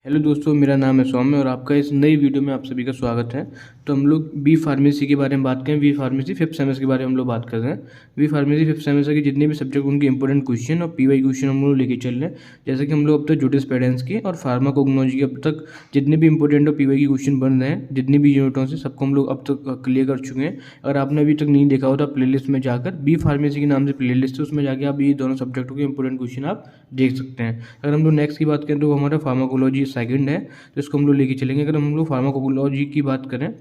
Hello दोस्तों, मेरा नाम है सौम्य और आपका इस नई वीडियो में आप सभी का स्वागत है। तो हम लोग बी फार्मेसी के बारे में बात करें। बी फार्मेसी फिफ्थ सेमेस्टर के बारे में हम लोग बात कर रहे हैं। बी फार्मेसी फिफ्थ सेमेस्टर के जितने भी सब्जेक्ट उनके इंपॉर्टेंट क्वेश्चन और पीवाई क्वेश्चन हम लोग लेके चल रहे हैं। जैसे कि हम लोग अब तक जूरिस्प्रूडेंस के और फार्माकोग्नोलॉजी के अब तक जितने भी इंपॉर्टेंट और पीवाई के क्वेश्चन बन रहे हैं, जितनी भी यूनिटों से, सबको हम लोग अब तक क्लियर कर चुके हैं। अगर आपने अभी तक नहीं देखा हो तो प्ले लिस्ट में जाकर बी फार्मेसी के नाम से प्ले लिस्ट है, उसमें जाकर आप ये दोनों सब्जेक्टों के इंपॉर्टेंट क्वेश्चन आप देख सकते हैं। अगर हम लोग नेक्स्ट की बात करें तो हमारा फार्माकोलॉजी सेकंड है, तो इसको हम लोग लेके चलेंगे। अगर हम लोग फार्माकोलॉजी की बात करें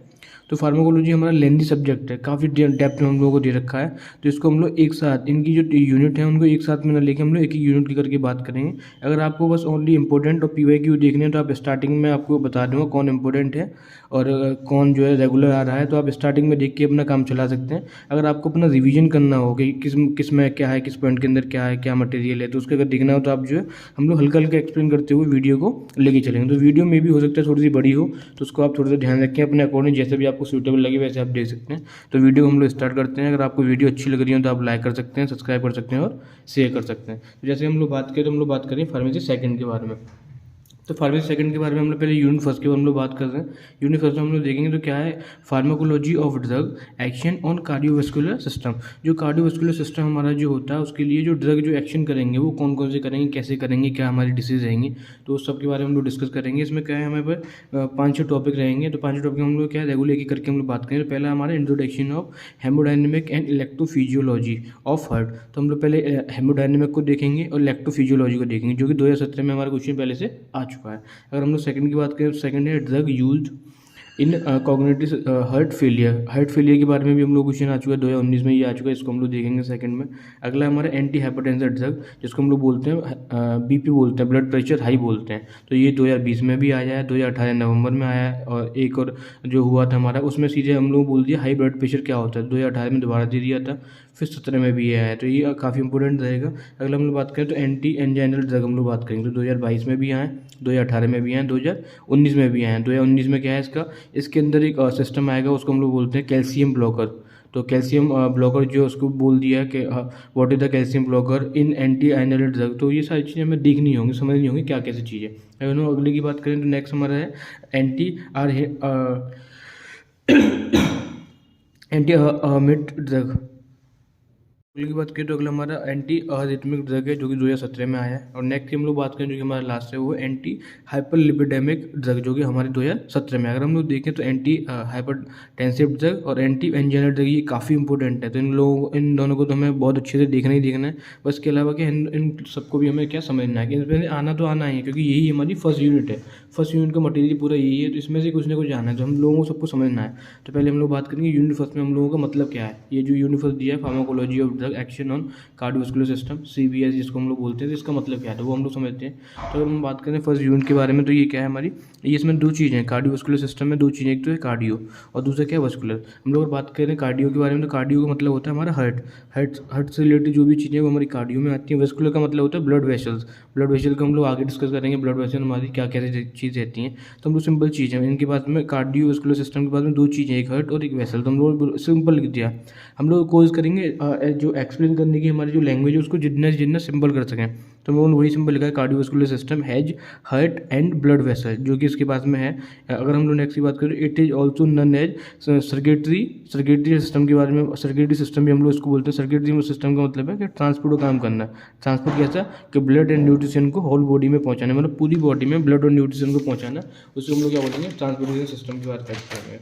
तो फार्माकोलॉजी हमारा लेंथी सब्जेक्ट है, काफ़ी डेप्थ में हम लोगों को दे रखा है। तो इसको हम लोग एक साथ, इनकी जो यूनिट है उनको एक साथ में ना लेके हम लोग एक ही यूनिट की करके बात करेंगे। अगर आपको बस ओनली इंपॉर्टेंट और पीवाई क्यू देखने हैं तो आप स्टार्टिंग में आपको बता दूंगा कौन इंपॉर्टेंट है और कौन जो है रेगुलर आ रहा है, तो आप स्टार्टिंग में देख के अपना काम चला सकते हैं। अगर आपको अपना रिवीजन करना हो कि किस में क्या है, किस पॉइंट के अंदर क्या है, क्या मटेरियल है, तो उसका अगर देखना हो तो आप जो है हम लोग हल्का हल्का एक्सप्लेन करते हुए वीडियो को लेके चलेंगे। तो वीडियो में भी हो सकता है थोड़ी सी बड़ी हो, तो उसको आप थोड़ा सा ध्यान रखें, अपने अकॉर्डिंग जैसे भी आपको सूटेबल लगे वैसे आप देख सकते हैं। तो वीडियो हम लोग स्टार्ट करते हैं। अगर आपको वीडियो अच्छी लग रही हो तो आप लाइक कर सकते हैं, सब्सक्राइब कर सकते हैं और शेयर कर सकते हैं। तो जैसे हम लोग बात करें तो हम लोग बात करें फार्मेसी सेकंड के बारे में। तो फार्मेसी सेकंड के बारे में हम लोग पहले यूनिट फर्स्ट के बारे में हम लोग बात कर रहे हैं। यूनिट फर्स्ट में हम लोग देखेंगे तो क्या है, pharmacology of drug action on cardiovascular system. जो कार्डियोवास्कुलर सिस्टम हमारा जो होता है उसके लिए जो ड्रग जो एक्शन करेंगे वो कौन कौन से करेंगे, कैसे करेंगे, क्या हमारी डिसीज रहेंगी, तो उस सब के बारे में हम लोग डिस्कस करेंगे। इसमें क्या है, हमारे पास 5-6 टॉपिक रहेंगे। तो 5 टॉपिक हम लोग क्या है रेगुलर एक करके हम लोग बात करेंगे। तो पहला हमारा introduction of hemodynamic and electrophysiology of heart. तो हम लोग पहले हेमोडायनेमिक को देखेंगे और इलेक्ट्रोफिजियोलॉजी को देखेंगे, जो कि 2017 में हमारा क्वेश्चन पहले से आ चुका है। अगर हम लोग सेकंड की बात करें तो सेकंड है ड्रग यूज्ड इन cognitive heart failure. Heart failure के बारे में भी हम लोग क्वेश्चन आ चुका है, 2019 में ये आ चुका है, इसको हम लोग देखेंगे सेकंड में। अगला हमारा एंटी हाइपरटेंसिव ड्रग, जिसको हम लोग बोलते हैं बीपी बोलते हैं, ब्लड प्रेशर हाई बोलते हैं। तो ये 2020 में भी आया है, 2018 नवंबर में आया है। और एक और जो हुआ था हमारा उसमें सीधे हम लोग बोल दिया हाई ब्लड प्रेशर क्या होता है, 2018 में दोबारा दे दिया था, फिर 17 में भी ये आया है। तो ये काफ़ी इंपॉर्टेंट रहेगा। अगला हम लोग बात करें तो एंटी एंजाइनल ड्रग हम लोग बात करेंगे। तो 2022 में भी आए, 2018 में भी आए, 2019 में भी आए। 2019 में क्या है इसके अंदर एक सिस्टम आएगा, उसको हम लोग बोलते हैं कैल्शियम ब्लॉकर। तो कैल्शियम ब्लॉकर जो उसको बोल दिया कि what is the calcium blocker in anti anginal drug. तो ये सारी चीज़ें हमें देखनी होंगी, समझनी होंगी क्या कैसी चीज़ है। अगर हम अगले की बात करें तो नेक्स्ट हमारा है एंटी हर्मिट ड्रग। की बात करें तो अगला हमारा एंटी अरिथमिक ड्रग है, जो कि 2017 में आया है। और नेक्स्ट की हम लोग बात करें जो कि हमारा लास्ट है वो एंटी हाइपरलिपिडेमिक ड्रग, जो कि हमारे 2017 में। अगर हम लोग देखें तो एंटी हाइपरटेंसिव ड्रग और एंटी एंजाइनल ड्रग ये काफ़ी इंपॉर्टेंट है। तो इन दोनों को तो हमें बहुत अच्छे से देखना ही देखना है। बस के अलावा कि इन सबको भी हमें क्या समझना है कि इसमें आना तो आना ही है, क्योंकि यही हमारी फर्स्ट यूनिट है। फर्स्ट यूनिट का मटेरियल पूरा यही है, तो इसमें से कुछ ना कुछ जाना है, तो हम लोगों को सबको समझना है। तो पहले हम लोग बात करेंगे यूनिट फर्स्ट में हम लोगों का मतलब क्या है। ये जो यूनिट फर्स्ट दिया है pharmacology of drug action on cardiovascular system, CVS जिसको हम लोग बोलते हैं, तो इसका मतलब क्या है तो वो हम लोग समझते हैं। तो अगर हम बात करें फर्स्ट यूनिट के बारे में तो ये क्या है हमारी, ये इसमें दो चीज़ें हैं कार्डियोवास्कुलर सिस्टम में, दो चीज़ें, एक तो है कार्डियो और दूसरा क्या है वास्कुलर। हम लोग बात करें कार्डियो के बारे में तो कार्डियो का मतलब होता है हमारा हार्ट से रिलेटेड जो भी चीज़ें वो हमारी कार्डियो में आती है। वास्कुलर का मतलब होता है ब्लड वेसल्स। ब्लड वेसल का हम लोग आगे डिस्कस करेंगे, ब्लड वेसल हमारी क्या कैसी चीज़ रहती हैं। तो हम लोग सिंपल चीज़ है इनके बाद में कार्डियोवास्कुलर सिस्टम के बाद में दो चीज़ें, एक हार्ट और एक वेसल। तो हम लोग सिंपल लिख दिया। हम लोग कोर्स करेंगे जो एक्सप्लेन करने की हमारी जो लैंग्वेज है उसको जितना सिंपल कर सकें। तो हम लोगों ने वही सिंपल लिखा है cardiovascular system has heart and blood vessel, जो कि इसके पास में है। अगर हम लोग नेक्स्ट की बात करें it is also known as circulatory system के बारे में। सर्किटरी सिस्टम भी हम लोग इसको बोलते हैं। सर्किटरी सिस्टम का मतलब है कि ट्रांसपोर्ट का काम करना। ट्रांसपोर्ट कैसा कि ब्लड एंड न्यूट्रिशन को होल बॉडी में पहुंचाना, मतलब पूरी बॉडी में ब्लड और न्यूट्रिशन को पहुंचाना, उसको हम लोग क्या बोलेंगे ट्रांसपोर्टेशन सिस्टम की बात करते हैं।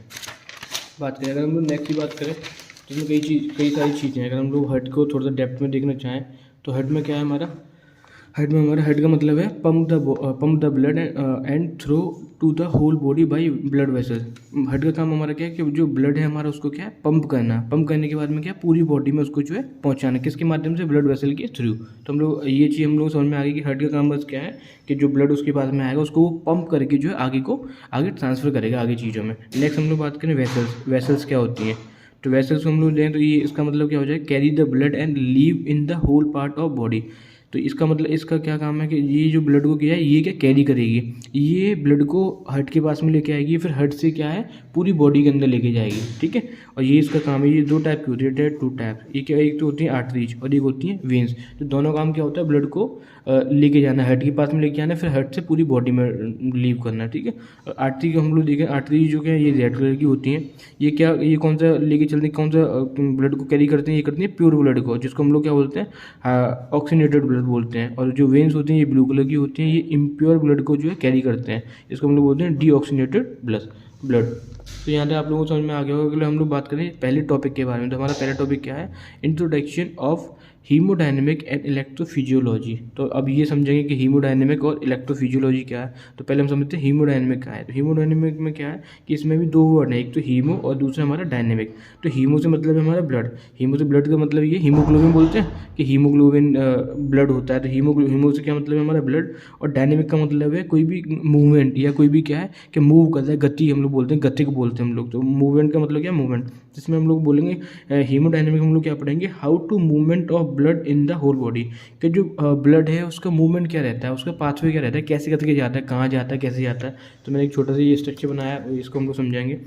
बात करें अगर हम लोग नेक्स्ट की बात करें तो इसमें कई सारी चीज़ें हैं। अगर हम लोग हार्ट को थोड़ा सा डेप्थ में देखना चाहें तो हार्ट में क्या है हमारा, हार्ट का मतलब है pump the blood and throw to the whole body by blood vessel. Heart का काम हमारा क्या है कि जो ब्लड है हमारा उसको क्या है पंप करना। पंप करने के बाद में क्या है पूरी बॉडी में उसको जो है पहुंचाना, किसके माध्यम से, ब्लड वेसल के थ्रू। तो हम लोग ये चीज़ हम लोग समझ में आ गई कि हार्ट का काम बस क्या है कि जो ब्लड उसके पास में आएगा उसको वो पंप करके जो है आगे ट्रांसफर करेगा आगे चीज़ों में। नेक्स्ट हम लोग बात करें वेसल्स क्या होती हैं। तो वेसल्स हम लोग दें तो ये इसका मतलब क्या हो जाए, carry the blood and leave in the whole part of body. तो इसका मतलब इसका क्या काम है कि ये जो ब्लड को क्या है, ये क्या कैरी करेगी, ये ब्लड को हार्ट के पास में लेके आएगी, फिर हार्ट से क्या है पूरी बॉडी के अंदर लेके जाएगी, ठीक है। और ये इसका काम है। ये दो टाइप की होती है, टू टाइप। ये क्या, एक तो होती है आर्टरीज और एक होती है वेन्स। तो दोनों काम क्या होता है, ब्लड को लेके जाना है, हार्ट के पास में लेके जाना है, फिर हार्ट से पूरी बॉडी में लीव करना है, ठीक है। आर्टरी को हम लोग देखें, आर्टरी जो क्या है ये रेड कलर की होती हैं। ये क्या, ये कौन सा लेके चलते हैं, कौन सा ब्लड को कैरी करते हैं, ये करती हैं प्योर ब्लड को, जिसको हम लोग क्या बोलते हैं ऑक्सीनेटेड ब्लड बोलते हैं। और जो वेन्स होती हैं ये ब्लू कलर की होती हैं, ये इम्प्योर ब्लड को जो है कैरी करते हैं, इसको हम लोग बोलते हैं डीऑक्सीनेटेड ब्लड। तो यहाँ पे आप लोगों को समझ में आ गया होगा। अगर हम लोग बात करें पहले टॉपिक के बारे में, तो हमारा पहला टॉपिक क्या है, introduction of haemodynamic and electrophysiology. तो अब ये समझेंगे कि हीमोडायनेमिक और इलेक्ट्रोफिजियोलॉजी क्या है। तो पहले हम समझते हैं हीमोडायनेमिक क्या है। तो हीमोडायनेमिक में क्या है कि इसमें भी दो वर्ड है, एक तो हीमो और दूसरा हमारा डायनेमिक। तो हीमो से मतलब है हमारा ब्लड, हीमो से ब्लड का मतलब ये हीमोग्लोबिन बोलते हैं कि हीमोग्लोबिन ब्लड होता है। तो हीमो से क्या मतलब है हमारा ब्लड, और डायनेमिक का मतलब है कोई भी मूवमेंट या कोई भी क्या है कि मूव करता है, गति हम लोग बोलते हैं, गति को बोलते हैं हम लोग। तो मूवमेंट का मतलब क्या है, मूवमेंट। जिसमें हम लोग बोलेंगे हीमोडायनेमिक हम लोग क्या पढ़ेंगे, how to movement of blood in the whole body. कि जो ब्लड है उसका मूवमेंट क्या रहता है, उसका पाथवे क्या रहता है, कैसे करके जाता है, कहाँ जाता है, कैसे जाता है। तो मैंने एक छोटा सा ये स्ट्रक्चर बनाया, इसको हम लोग समझाएंगे।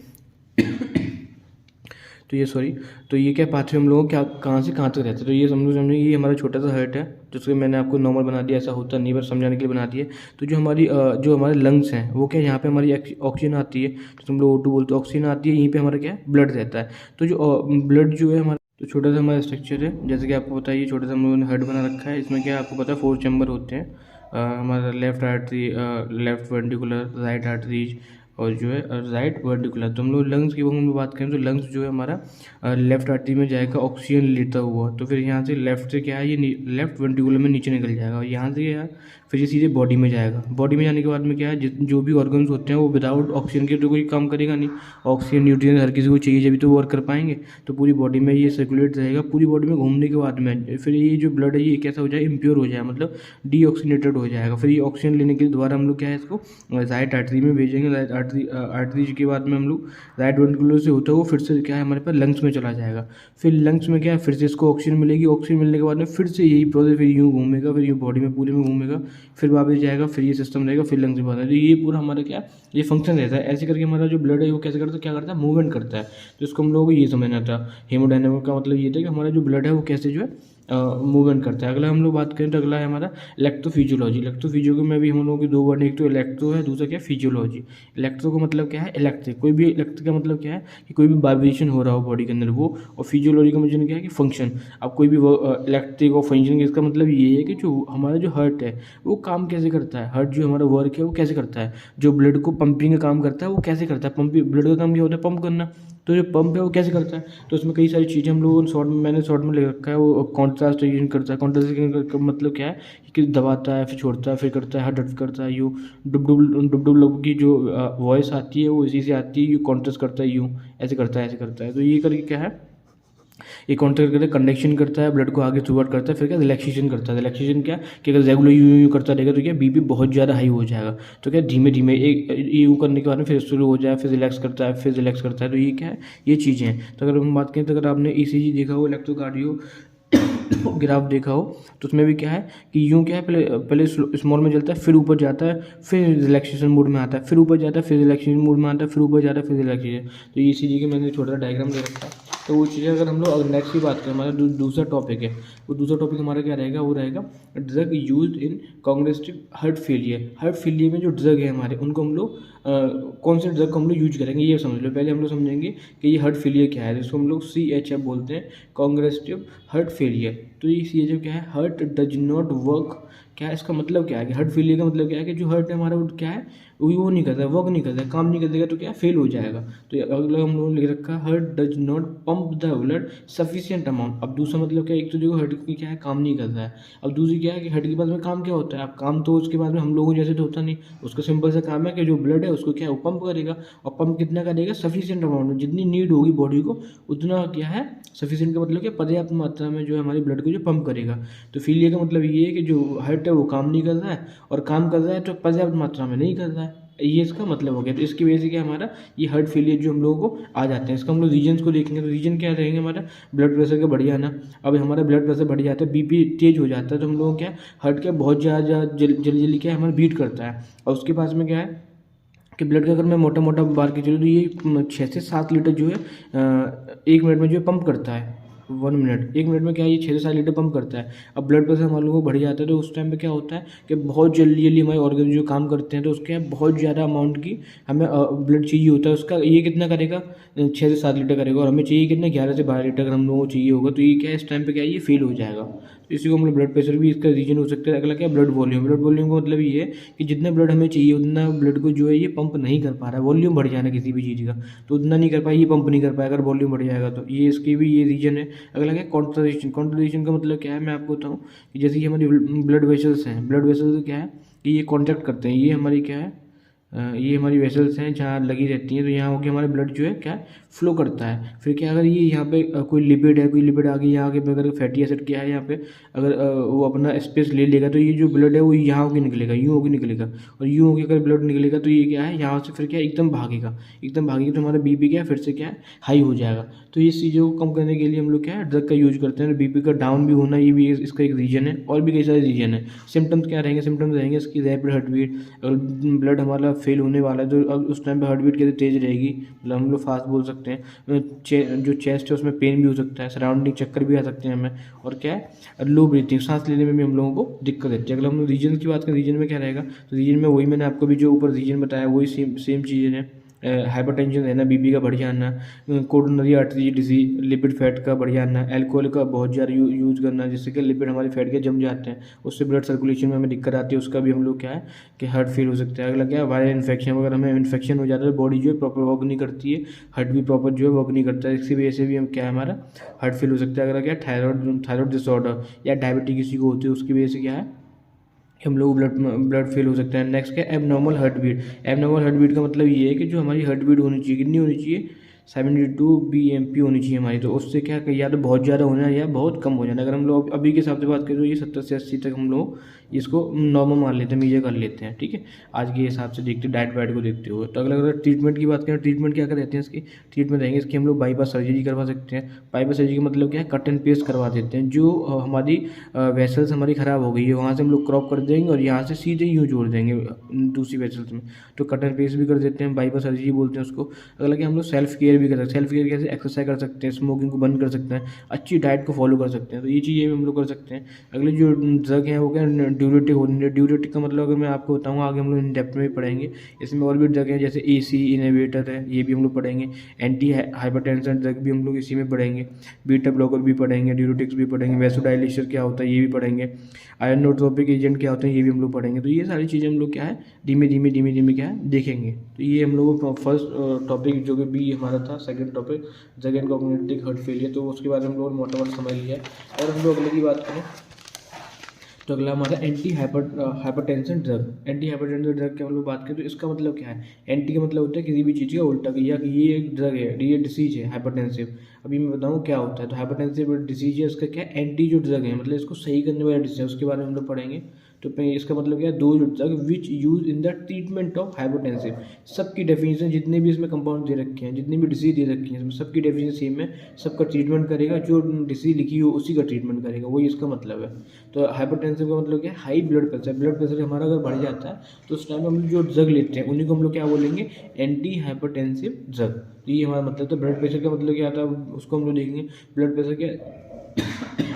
तो ये क्या पाथवे हम लोगों को क्या कहाँ से कहाँ तक रहता है। तो ये समझेंगे, ये हमारा छोटा सा हार्ट है, जिसको मैंने आपको नॉर्मल बना दिया, ऐसा होता नहीं, बस समझाने के लिए बना दिया। तो जो हमारे लंग्स हैं वो क्या, यहाँ पे हमारी ऑक्सीजन आती है, तो हम लोग O2 बोलते हैं, ऑक्सीजन आती है, यहीं पे हमारा क्या है ब्लड रहता है। तो जो ब्लड जो है हमारा, तो छोटा सा हमारा स्ट्रक्चर है, जैसे कि आपको पता है ये छोटा सा हम लोगों ने हार्ट बना रखा है। इसमें क्या आपको पता है 4 चैम्बर होते हैं, हमारा left artery, left ventricular, right arteries और जो है राइट वर्टिकुलर। तो हम लोग लंग्स की हम बात करें तो लंग्स जो है हमारा लेफ्ट आर्टरी में जाएगा ऑक्सीजन लेता हुआ, तो फिर यहाँ से लेफ्ट से क्या है ये लेफ्ट वेंट्रिकुलर में नीचे निकल जाएगा, और यहाँ से क्या है फिर ये सीधे बॉडी में जाएगा। बॉडी में जाने के बाद में क्या है जो भी ऑर्गन्स होते हैं वो विदाउट ऑक्सीजन के तो कोई काम करेगा नहीं, ऑक्सीजन न्यूट्रिएंट्स हर किसी को चाहिए जब तो वर्क कर पाएंगे। तो पूरी बॉडी में ये सर्कुलेट रहेगा, पूरी बॉडी में घूमने के बाद में फिर ये जो ब्लड है ये कैसा हो जाए, इम्प्योर हो जाए, मतलब डीऑक्सीनेटेड हो जाएगा। फिर ये ऑक्सीजन लेने के लिए दोबारा हम लोग क्या है इसको राइट आर्टरी में भेजेंगे। राइट आर्टरी के बाद में हम लोग राइट वेंट्रिकुलर से होता है वो फिर से क्या है हमारे पास लंग्स में चला जाएगा। फिर लंग्स में क्या है फिर से इसको ऑक्सीजन मिलेगी, ऑक्सीजन मिलने के बाद में फिर से यही प्रोसेस फिर यूँ घूमेगा, फिर यूँ बॉडी में पूरे में घूमेगा, फिर वापस जाएगा, फिर ये सिस्टम रहेगा, फिर लंग्स में बात है। तो ये पूरा हमारा क्या ये फंक्शन रहता है। ऐसे करके हमारा जो ब्लड है वो कैसे करता है, क्या करता है, मूवमेंट करता है। तो इसको हम लोगों को ये समझना था। हेमोडायनामिक का मतलब ये था कि हमारा जो ब्लड है वो कैसे जो है मूवमेंट करता है। अगला हम लोग बात करें तो अगला है हमारा इलेक्ट्रोफिजियोलॉजी। इलेक्ट्रोफिजियोलॉजी में भी हम लोगों की दो वर्ड, एक तो इलेक्ट्रो है, दूसरा क्या है फिजियोलॉजी। इलेक्ट्रो का मतलब क्या है इलेक्ट्रिक, कोई भी इलेक्ट्रिक का मतलब क्या है कि कोई भी वाइब्रेशन हो रहा हो बॉडी के अंदर वो, और फिजियोलॉजी का मतलब क्या है कि फंक्शन। अब कोई भी इलेक्ट्रिक और फंक्शन, इसका मतलब ये है कि जो हमारा जो हार्ट है वो काम कैसे करता है, हार्ट जो हमारा वर्क है वो कैसे करता है, जो ब्लड को पंपिंग का काम करता है वो कैसे करता है, ब्लड का काम क्या होता है पंप करना, तो जो पंप है वो कैसे करता है। तो उसमें कई सारी चीज़ें हम लोगों मैंने शॉर्ट में ले रखा है। वो कॉन्ट्रास्ट रीजन करता है। कॉन्ट्रास्ट का मतलब क्या है कि दबाता है फिर छोड़ता है फिर करता है, हट हट करता है, यूँ डुब डुब लोग की जो वॉइस आती है वो इसी से आती है, यूँ कॉन्ट्रास्ट करता है, यूँ ऐसे करता है ऐसे करता है। तो ये करके क्या है ये कॉन्ट्रैक्ट करता है, कंडक्शन करता है, ब्लड को आगे फॉरवर्ड करता है, फिर क्या रिलैक्सेशन करता है। रिलैक्सेशन क्या कि अगर रेगुलर यूँ करता रहेगा तो क्या बीपी बहुत ज़्यादा हाई हो जाएगा। तो क्या धीमे धीमे एक यूँ करने के बाद में फिर शुरू हो जाए, फिर रिलैक्स करता है, फिर रिलैक्स करता है। तो ये क्या है ये चीज़ें हैं। तो अगर हम बात करें तो अगर आपने ECG देखा हो, इलेक्ट्रोकार्डियो ग्राफ देखा हो, तो उसमें भी क्या है कि यूँ क्या है पहले स्मॉल में चलता है, फिर ऊपर जाता है, फिर रिलैक्सेशन मोड में आता है, फिर ऊपर जाता है, फिर रिलैक्सेशन मोड में आता है, फिर ऊपर जाता है, फिर रिलैक्सेशन। तो ECG के मैंने छोटा सा डायग्राम दे रखा है। तो वो चीज़ें अगर हम लोग नेक्स्ट की बात करें, हमारा दूसरा टॉपिक है, वो दूसरा टॉपिक हमारा क्या रहेगा, वो रहेगा drug used in congestive heart failure. Heart failure में जो ड्रग है हमारे उनको हम लोग कौन से ड्रग को हम लोग यूज करेंगे ये समझ लो। पहले हम लोग समझेंगे कि ये हार्ट फेलियर क्या है, जिसको हम लोग CHF बोलते हैं, कॉन्जेस्टिव हार्ट फेलियर। तो ये CHF क्या है, हार्ट डज नॉट वर्क। क्या है इसका मतलब क्या है कि हार्ट फेलियर का मतलब क्या है कि जो हार्ट है हमारा वो क्या है वो नहीं करता है, वर्क नहीं करता है, काम नहीं करेगा, तो क्या फेल हो जाएगा। तो अगला हम लोगों ने लिख रखा है heart does not pump the blood sufficient amount. अब दूसरा मतलब क्या है, एक तो देखो हार्ट की क्या है काम नहीं कर रहा है, अब दूसरी क्या है कि हार्ट के बाद में काम क्या होता है, अब काम तो उसके बाद में हम लोगों जैसे तो होता नहीं, उसका सिंपल सा काम है कि जो ब्लड है उसको क्या है वो पंप करेगा, और पंप कितना करेगा सफिशिएंट अमाउंट में, जितनी नीड होगी बॉडी को उतना क्या है सफिशिएंट का मतलब क्या पर्याप्त मात्रा में जो है हमारी ब्लड को जो पंप करेगा। तो फेलियर का मतलब ये है कि जो हार्ट है वो काम नहीं कर रहा है, और काम कर रहा है तो पर्याप्त मात्रा में नहीं कर रहा है। ये इसका मतलब हो गया। तो इसकी वजह से क्या हमारा ये हार्ट फेलियर जो हम लोगों को आ जाते हैं। इसका हम लोग रीजन्स को देखेंगे तो रीजन क्या रहेंगे हमारा, ब्लड प्रेशर का बढ़ जाना। अब हमारा ब्लड प्रेशर बढ़ जाता है, बीपी तेज हो जाता है, तो हम लोगों को क्या हार्ट क्या बहुत ज़्यादा जल्दी जल्दी क्या है हमारा बीट करता है। और उसके पास में क्या है कि ब्लड का अगर मैं मोटा मोटा बात की चलूँ तो ये 6 से 7 लीटर जो है 1 मिनट में जो है पंप करता है। 1 मिनट 1 मिनट में क्या है ये 6 से 7 लीटर पंप करता है। अब ब्लड प्रेशर हमारे लोगों को बढ़ जाता है तो उस टाइम पे क्या होता है कि बहुत जल्दी जल्दी हमारे ऑर्गन जो काम करते हैं तो उसके बहुत ज़्यादा अमाउंट की हमें ब्लड चाहिए होता है। उसका ये कितना करेगा 6 से 7 लीटर करेगा, और हमें चाहिए कितना 11 से 12 लीटर अगर हम लोगों को चाहिए होगा तो ये क्या है इस टाइम पे क्या है ये फेल हो जाएगा। तो इसी को हम लोग ब्लड प्रेशर भी इसका रीजन हो सकता है। अगला क्या ब्लड वॉल्यूम। ब्लड वॉल्यूम का मतलब ये है कि जितना ब्लड हमें चाहिए उतना ब्लड को जो है ये पंप नहीं कर पा रहा है। वॉल्यूम बढ़ जाना किसी भी चीज़ का, तो उतना नहीं कर पाए, ये पंप नहीं कर पाएगा। अगर वॉल्यूम बढ़ जाएगा तो ये इसकी भी ये रीजन है। अगला क्या कॉन्ट्राडिक्शन। कॉन्ट्राडिक्शन का मतलब क्या है मैं आपको बताऊँ कि जैसे कि हमारी ब्लड वेसल्स हैं, ब्लड वेसल्स क्या है कि ये कॉन्टैक्ट करते हैं, ये हमारी क्या है ये हमारी वेसल्स हैं जहाँ लगी रहती हैं, तो यहाँ होकर हमारा ब्लड जो है क्या फ्लो करता है। फिर क्या अगर ये यहाँ पे कोई लिपिड है, कोई लिपिड आ गई यहाँ के पे, अगर फैटी एसिड क्या है यहाँ पे अगर वो अपना स्पेस ले लेगा तो ये जो ब्लड है वो यहाँ होकर निकलेगा, यूँ होकर निकलेगा, और यूँ होकर अगर ब्लड निकलेगा तो ये क्या है यहाँ से फिर क्या एकदम भागेगा, एकदम भागेगा तो हमारा बीपी क्या है फिर से क्या है हाई हो जाएगा। तो इस चीज़ों को कम करने के लिए हम लोग क्या है ड्रग का यूज करते हैं। बीपी का डाउन भी होना ये भी इसका एक रीजन है, और भी कई सारे रीजन है। सिम्टम्स क्या रहेंगे, सिम्टम्स रहेंगे इसकी रैपिड हार्ट बीट। अगर ब्लड हमारा फेल होने वाला है तो अब उस टाइम पे हार्ट बीट कैसे तेज़ रहेगी, मतलब हम लोग फास्ट बोल सकते हैं। जो चेस्ट है उसमें पेन भी हो सकता है, सराउंडिंग चक्कर भी आ सकते हैं हमें, और क्या है लो ब्रीथिंग, सांस लेने में भी हम लोगों को दिक्कत रहती है। अगर हम रीजन की बात करें रीजन में क्या रहेगा तो रीजन में वही मैंने आपको भी जो ऊपर रीजन बताया वही सेम चीज़ें हैं। हाइपरटेंशन रहना, बीपी का बढ़ जाना, coronary artery disease, lipid fat का बढ़ जाना, अल्कोहल का बहुत ज़्यादा यूज़ करना जिससे कि लिपिड हमारे फैट के जम जाते हैं, उससे ब्लड सर्कुलेशन में हमें दिक्कत आती है, उसका भी हम लोग क्या है कि हार्ट फेल हो सकता है। अगला क्या है वायरल इन्फेक्शन। अगर हमें इन्फेक्शन हो जाता है तो बॉडी जो है प्रॉपर वर्क नहीं करती है, हार्ट भी प्रॉपर जो है वर्क नहीं करता है, इसकी वजह से भी हम क्या है हमारा हार्ट फेल हो सकता है। अगर क्या थायराइड डिसऑर्डर या डायबिटीज किसी को होती है उसकी वजह से क्या है हम लोग ब्लड फेल हो सकता है। नेक्स्ट क्या abnormal heart beat. Abnormal heart beat का मतलब ये है कि जो हमारी हार्ट बीट होनी चाहिए कितनी होनी चाहिए 72 BMP होनी चाहिए हमारी, तो उससे क्या या तो बहुत ज़्यादा होना या बहुत कम हो जाना। अगर हम लोग अभी के हिसाब से बात करें तो ये 70 से 80 तक हम लोग इसको नॉर्मल मान लेते हैं, मीजर कर लेते हैं, ठीक है आज के हिसाब से देखते डाइट वाइट को देखते हुए। तो अगर ट्रीटमेंट की बात करें, ट्रीटमेंट क्या रहते हैं इसकी, ट्रीटमेंट रहेंगे इसकी हम लोग बाईपास सर्जरी करवा सकते हैं। बाईपास सर्जरी का मतलब क्या है कट एंड पेस्ट करवा देते हैं। जो हमारी वेसल्स हमारी ख़राब हो गई है वहाँ से हम लोग क्रॉप कर देंगे और यहाँ से सीधे यूँ जोड़ देंगे दूसरी वेसल्स में, तो कट एंड पेस्ट भी कर देते हैं, बाईपास सर्जरी बोलते हैं उसको। अगला क्या हम लोग सेल्फ केयर भी कर सकते हैं। सेल्फ केयर कैसे, एक्सरसाइज कर सकते हैं, स्मोकिंग को बंद कर सकते हैं, अच्छी डाइट को फॉलो कर सकते हैं, तो ये चीज़ें हम लोग कर सकते हैं। अगले जो ड्रग हैं वो क्या ड्यूरेटिक होने, ड्यूरेटिक का मतलब अगर मैं आपको बताऊँ आगे हम लोग इन डेप्थ में भी पढ़ेंगे। इसमें और भी ड्रग हैं जैसे AC इनहिबिटर है, ये भी हम लोग पढ़ेंगे। एंटी हाइपरटेंशन ड्रग भी हम लोग इसी में पढ़ेंगे। बीटा ब्लॉकर भी पढ़ेंगे, ड्यूरेटिक्स भी पढ़ेंगे, वैसोडाइलेटर क्या होता है ये भी पढ़ेंगे, आयनोट्रोपिक एजेंट क्या होते हैं ये भी हम लोग पढ़ेंगे। तो ये सारी चीज़ें हम लोग क्या है धीमे धीमे क्या है देखेंगे। तो ये हम लोगों को फर्स्ट टॉपिक जो कि बी हमारा था, second topic drug and cognitive heart failure, तो उसके बारे में हम लोग मोटा मोटा समझ लिया है। और हम लोग अगले की बात करें तो अगला हमारा anti hypertension drug. Anti hypertension drug की हम लोग बात करें तो इसका मतलब क्या है, एंटी का मतलब होता है किसी भी चीज़ का उल्टा, या कि ये एक ड्रग है, ये डिसीज है हाइपरटेंसिव। अभी मैं बताऊँ क्या होता है, तो हाइपरटेंसिव डिसीज है उसका क्या एंटी जो ड्रग है मतलब इसको सही करने वाला डिसीज है, उसके बारे में हम लोग पढ़ेंगे। तो इसका मतलब क्या है दो drug which use in the treatment of hypertensive. सबकी डेफिनेशन जितने भी इसमें कंपाउंड दे रखे हैं, जितनी भी डिसीज दे रखी हैं, सबकी डेफिनेशन सेम है, सबका ट्रीटमेंट करेगा, जो डिसीज लिखी हो उसी का ट्रीटमेंट करेगा, वही इसका मतलब है। तो हाइपरटेंसिव का मतलब क्या है high blood pressure. Blood pressure हमारा अगर बढ़ जाता है तो उस टाइम में हम लोग जो ड्रग लेते हैं उन्हीं को हम लोग क्या बोलेंगे एंटी हाइपरटेंसिव ड्रग। तो ये हमारा मतलब, तो ब्लड प्रेशर का मतलब क्या आता है उसको हम लोग देखेंगे। ब्लड प्रेशर क्या